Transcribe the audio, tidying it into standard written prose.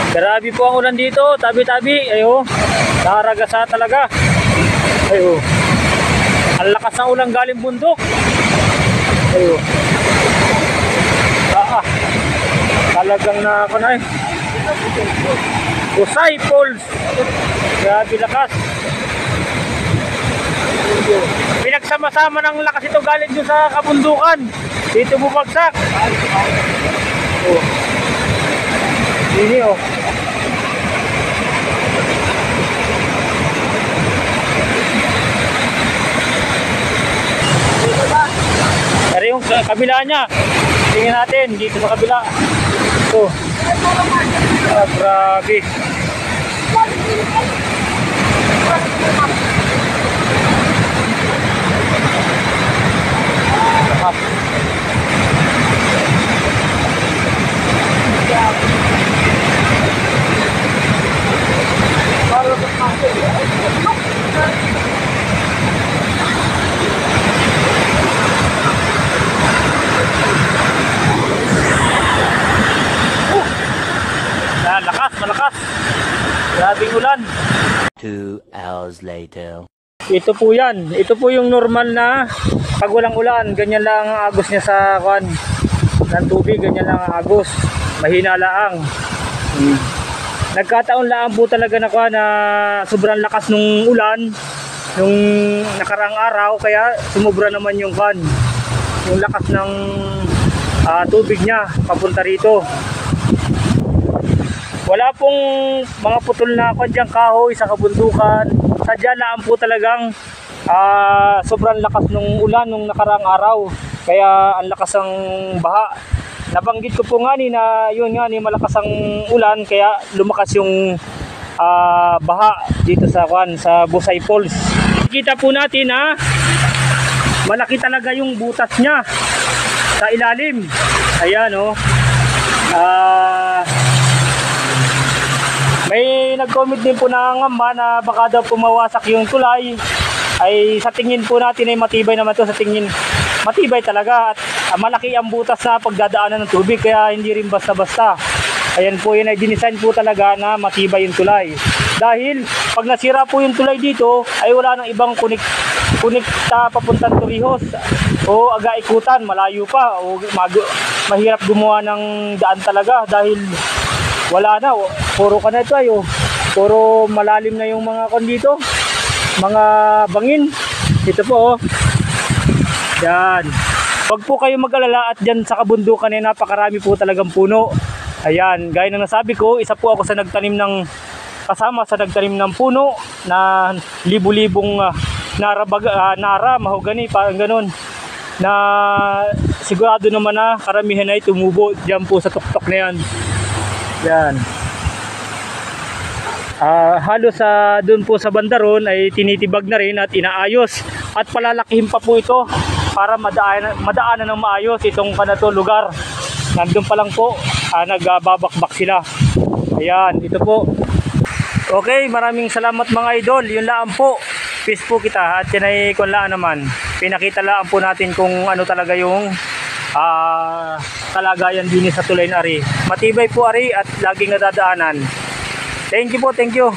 Grabe po ang ulan dito, tabi-tabi. Ayo, naragasa talaga. Ayo. Ang lakas ng ulan galing bundok. Ayo. Talagang na ako na eh. Busay Falls. Grabe lakas. Pinagsama-sama ng lakas ito galing dun sa kabundukan. Dito bumagsak. Oh. Ini oh. Pero yung kabila niya, tingnan natin dito sa kabila. Ito. Grabe. Malakas. Grabing ulan. 2 hours later. Ito po yan. Ito po yung normal na pag walang ulan. Ganyan lang ang agos niya sa kwan ng tubig. Ganyan lang ang agos. Mahina laang. Nagkataon lang po talaga na kwan na sobrang lakas nung ulan nung nakaraang araw. Kaya sumubra naman yung kwan. Yung lakas ng tubig niya papunta rito. Wala pong mga putol na kandyang kahoy sa kabundukan. Sadya lang po talagang sobrang lakas ng ulan nung nakaraang araw. Kaya ang lakas ng baha. Nabanggit ko po nga ni na yun nga ni malakas ang ulan kaya lumakas yung baha dito sa Busay Falls. Kita po natin na malaki talaga yung butas niya sa ilalim. Ayan oh. May nag-comment din po na ngamba na baka daw pumawasak yung tulay. Ay sa tingin po natin ay matibay naman to, sa tingin matibay talaga at malaki ang butas sa pagdadaanan ng tubig kaya hindi rin basta-basta. Ayan po yun ay dinisign po talaga na matibay yung tulay. Dahil pag nasira po yung tulay dito ay wala nang ibang kunikta papuntang Torrijos o aga-ikutan, malayo pa o mahirap gumawa ng daan talaga dahil wala na, puro ka na ito ayo. Puro malalim na yung mga kon dito. Mga bangin. Ito po oh. Yan. Wag po kayo mag-alala at dyan sa kabundukan ay napakarami po talagang puno. Ayan, gaya ng nasabi ko, isa po ako sa kasama sa nagtanim ng puno na libu-libong nara, mahogani, parang ganun. Na sigurado naman na karamihan ay tumubo dyan po sa tuktok na yan. Yan. Halos doon po sa bandaron ay tinitibag na rin at inaayos at palalakihin pa po ito para madaanan ng maayos itong kanato lugar. Nandun pa lang po nagbabakbak sila. Ayan, ito po. Okay, maraming salamat mga idol. Yun lang po. Peace po kita at yan ay kunlaan naman. Pinakita lang po natin kung ano talaga yung kalagayan din sa tulay na ari. Matibay po ari at laging nadadaanan. Thank you po, thank you.